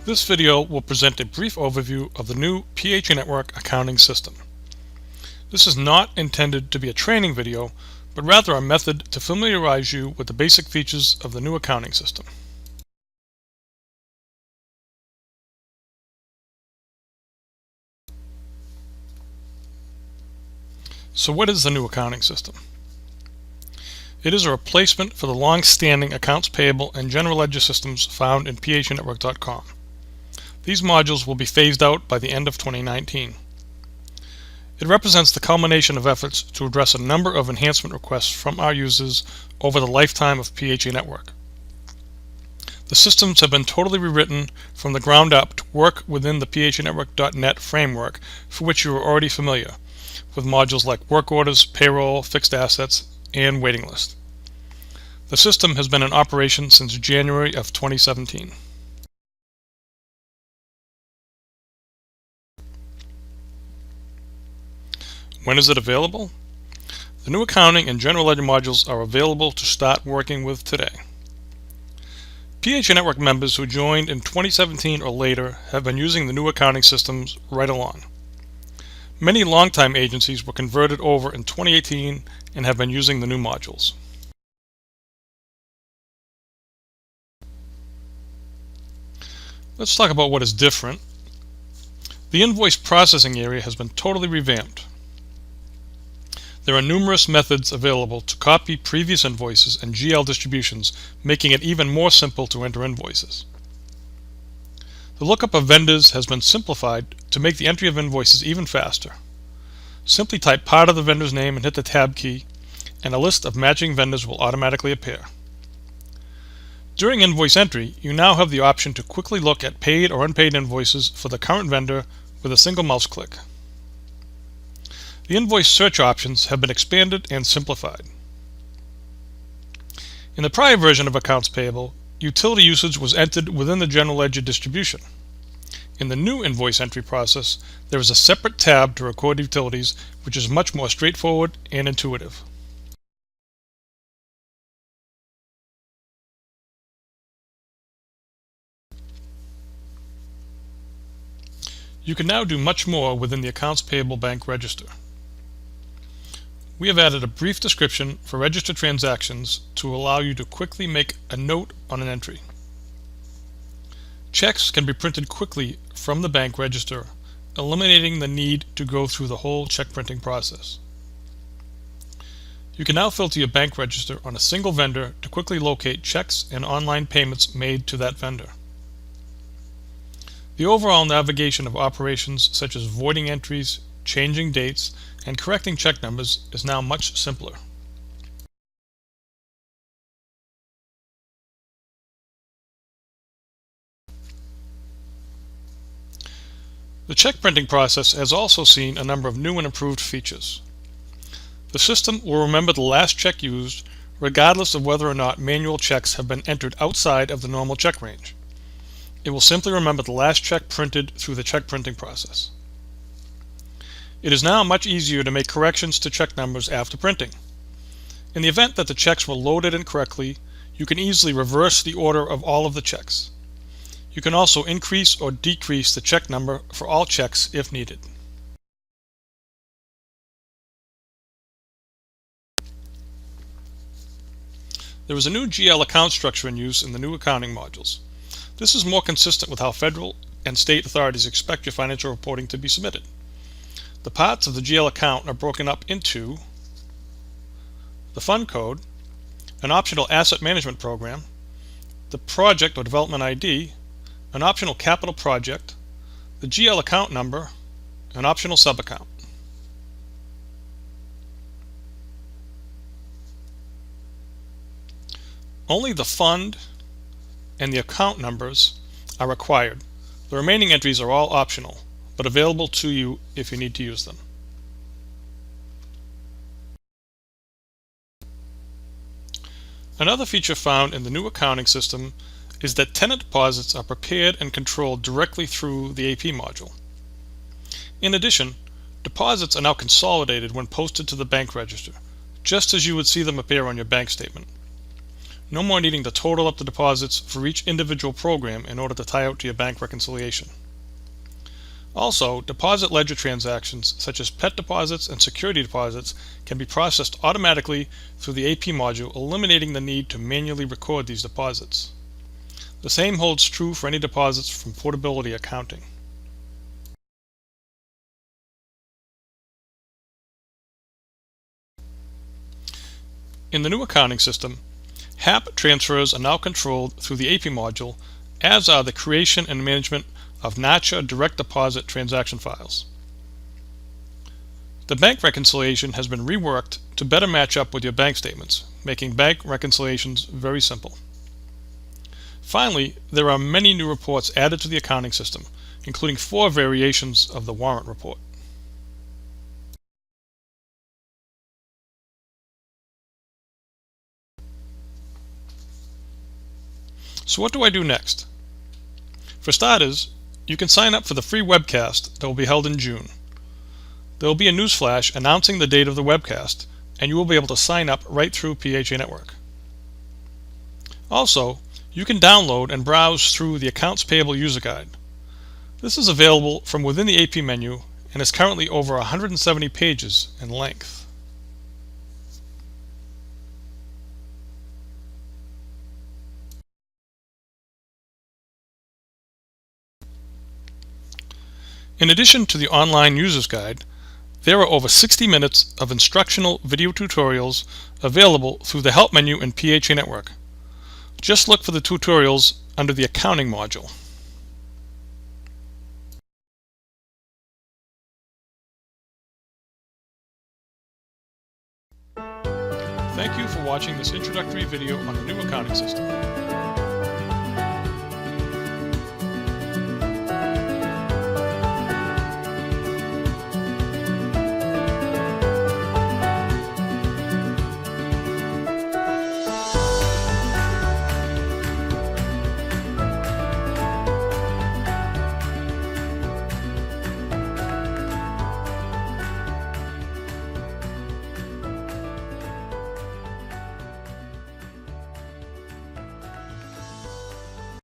This video will present a brief overview of the new PHA Network accounting system. This is not intended to be a training video, but rather a method to familiarize you with the basic features of the new accounting system. So what is the new accounting system? It is a replacement for the long-standing accounts payable and general ledger systems found in phanetwork.com. These modules will be phased out by the end of 2019. It represents the culmination of efforts to address a number of enhancement requests from our users over the lifetime of PHA Network. The systems have been totally rewritten from the ground up to work within the phanetwork.net framework, for which you are already familiar, with modules like work orders, payroll, fixed assets, and waiting list. The system has been in operation since January of 2017. When is it available? The new accounting and general ledger modules are available to start working with today. PHA Network members who joined in 2017 or later have been using the new accounting systems right along. Many longtime agencies were converted over in 2018 and have been using the new modules. Let's talk about what is different. The invoice processing area has been totally revamped. There are numerous methods available to copy previous invoices and GL distributions, making it even more simple to enter invoices. The lookup of vendors has been simplified to make the entry of invoices even faster. Simply type part of the vendor's name and hit the Tab key, and a list of matching vendors will automatically appear. During invoice entry, you now have the option to quickly look at paid or unpaid invoices for the current vendor with a single mouse click. The invoice search options have been expanded and simplified. In the prior version of accounts payable, utility usage was entered within the general ledger distribution. In the new invoice entry process, there is a separate tab to record utilities, which is much more straightforward and intuitive. You can now do much more within the accounts payable bank register. We have added a brief description for register transactions to allow you to quickly make a note on an entry. Checks can be printed quickly from the bank register, eliminating the need to go through the whole check printing process. You can now filter your bank register on a single vendor to quickly locate checks and online payments made to that vendor. The overall navigation of operations such as voiding entries, changing dates, and correcting check numbers is now much simpler. The check printing process has also seen a number of new and improved features. The system will remember the last check used, regardless of whether or not manual checks have been entered outside of the normal check range. It will simply remember the last check printed through the check printing process. It is now much easier to make corrections to check numbers after printing. In the event that the checks were loaded incorrectly, you can easily reverse the order of all of the checks. You can also increase or decrease the check number for all checks if needed. There is a new GL account structure in use in the new accounting modules. This is more consistent with how federal and state authorities expect your financial reporting to be submitted. The parts of the GL account are broken up into the fund code, an optional asset management program, the project or development ID, an optional capital project, the GL account number, an optional subaccount. Only the fund and the account numbers are required. The remaining entries are all optional, but available to you if you need to use them. Another feature found in the new accounting system is that tenant deposits are prepared and controlled directly through the AP module. In addition, deposits are now consolidated when posted to the bank register, just as you would see them appear on your bank statement. no more needing to total up the deposits for each individual program in order to tie out to your bank reconciliation. Also, deposit ledger transactions such as pet deposits and security deposits can be processed automatically through the AP module, eliminating the need to manually record these deposits. The same holds true for any deposits from portability accounting. In the new accounting system, HAP transfers are now controlled through the AP module, as are the creation and management of NACHA direct deposit transaction files. The bank reconciliation has been reworked to better match up with your bank statements, making bank reconciliations very simple. Finally, there are many new reports added to the accounting system, including 4 variations of the warrant report. So what do I do next? For starters, you can sign up for the free webcast that will be held in June. There will be a newsflash announcing the date of the webcast, and you will be able to sign up right through PHA Network. Also, you can download and browse through the Accounts Payable User Guide. This is available from within the AP menu and is currently over 170 pages in length. In addition to the online user's guide, there are over 60 minutes of instructional video tutorials available through the Help menu in PHA Network. Just look for the tutorials under the Accounting module. Thank you for watching this introductory video on the new accounting system.